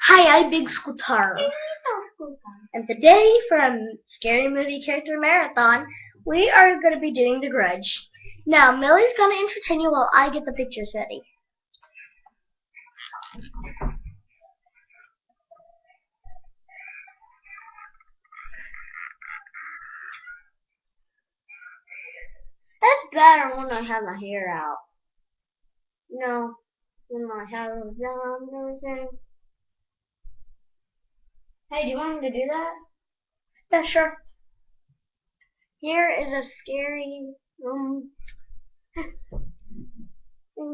Hi, I'm Big Scooter. And today, from Scary Movie Character Marathon, we are going to be doing The Grudge. Now, Millie's going to entertain you while I get the pictures ready. That's better when I have my hair out. No, when my hair is down and everything. Hey, do you want me to do that? Yeah, sure. Here is a scary thing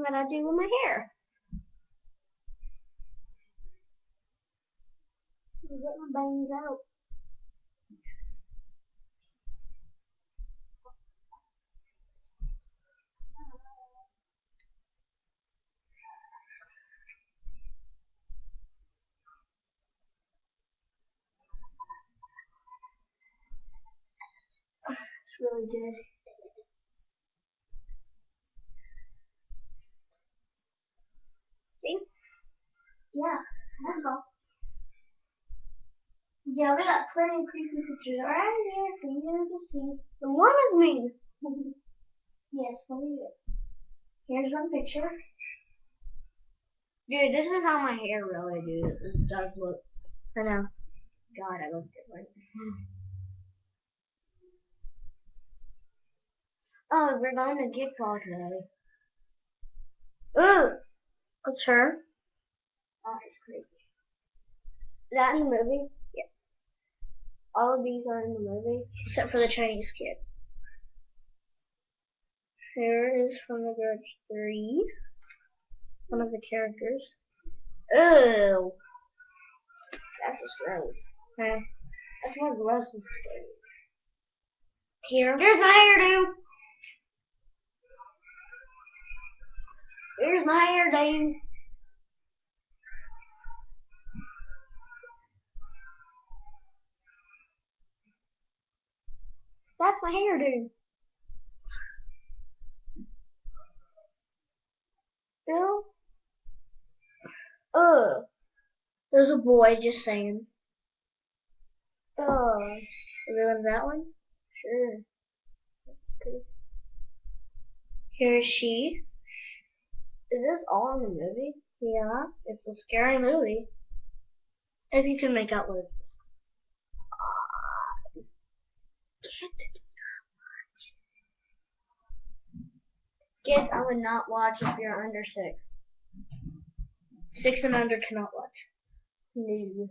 that I do with my hair. Get my bangs out. It's really good. See? Yeah, that's all. Yeah, we got plenty of creepy pictures right here for you to see. The one is me. Yes, what is it? Here's one picture. Dude, this is how my hair really does look. I know. God, I look different. Oh, we're going to get call today. Ooh, it's her. Oh, it's creepy. Is that in the movie? Yeah. All of these are in the movie, except for the Chinese kid. Here is from The Grudge 3. One of the characters. Ew. That's just gross. That's more gross than scary. Here. Here's my hairdo. Here's my hairdo. That's my hairdo. Ew. Ugh. There's a boy just saying. Oh. Is it that one? Sure. Cool. Here is she. Is this all in the movie? Yeah. It's a scary movie. If you can make out what it is. Kids, I would not watch if you're under 6. 6 and under cannot watch. No.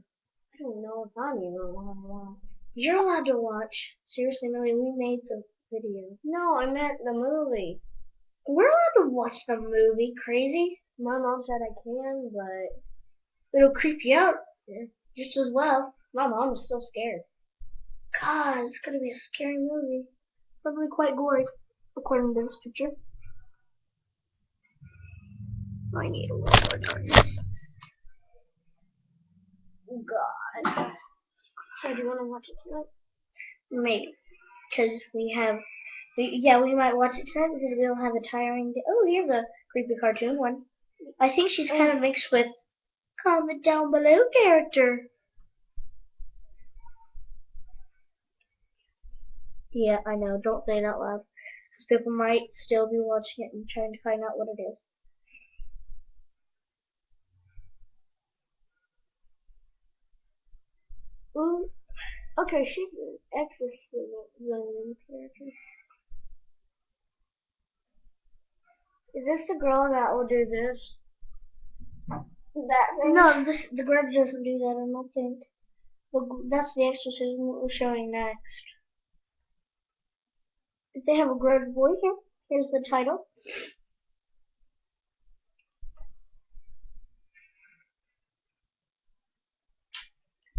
I don't know if I'm even allowed to watch. You're allowed to watch. Seriously, Millie, we made some videos. No, I meant the movie. We're allowed to watch the movie, crazy? My mom said I can, but it'll creep you out just as well. My mom is still scared. God, it's gonna be a scary movie. Probably quite gory, according to this picture. I need a little more darkness. God. So do you want to watch it tonight? Maybe. Because we might watch it tonight because we don't have a tiring day. Oh, here's a creepy cartoon one. I think she's kind of mixed with comment down below character. Yeah, I know. Don't say it out loud. Because people might still be watching it and trying to find out what it is. Ooh. Okay, she's an exorcism character. Is this the girl that will do this? That thing? No, the Grudge doesn't do that, I don't think. That's the exorcism we're showing next. If they have a Grudge boy here, here's the title.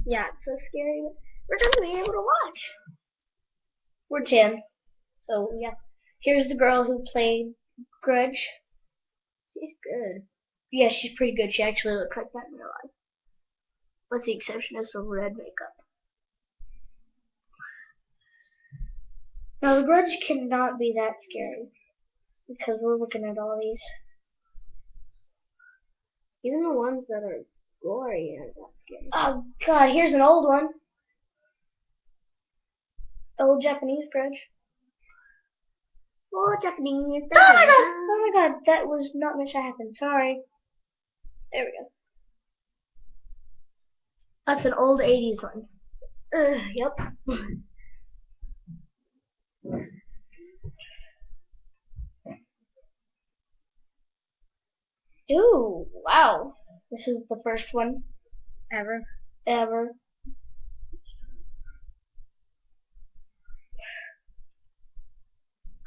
Yeah, it's so scary. We're gonna be able to watch. We're 10. So, yeah. Here's the girl who played Grudge. She's good. Yeah, she's pretty good. She actually looks like that in real life. With the exception of some red makeup. Now, the Grudge cannot be that scary. Because we're looking at all these. Even the ones that are gory. Oh God, here's an old one. Old Japanese grudge. Oh, Japanese. Oh my God! Oh my God! That was not meant to happen. Sorry. There we go. That's an old 80s one. Yep. Ooh, wow. This is the first one ever.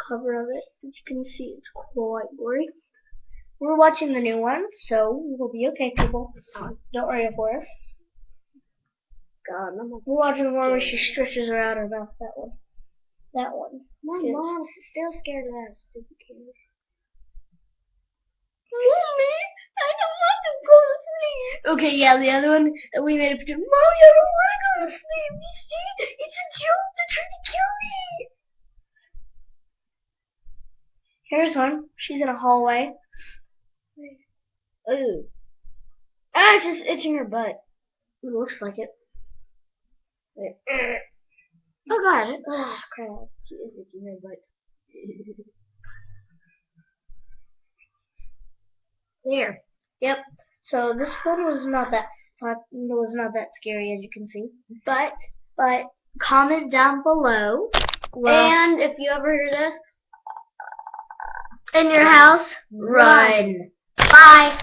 Cover of it, as you can see, it's quite gory. We're watching the new one, so we'll be okay, people. Don't worry for us. God, we're watching the one where she stretches her out her mouth. That one. That one. My mom's still scared of that stupid camera. Mommy, I don't want to go to sleep. Okay, yeah, the other one that we made a picture. Mommy, I don't want to go to sleep. You see, it's a joke. They're trying to kill me. Here's one. She's in a hallway. Ooh. Ah, it's just itching her butt. It looks like it. Wait. Oh God. Oh crap. She is itching her butt. There. Yep. So this one was not that scary, as you can see. But comment down below. And if you ever hear this in your house, run. Bye.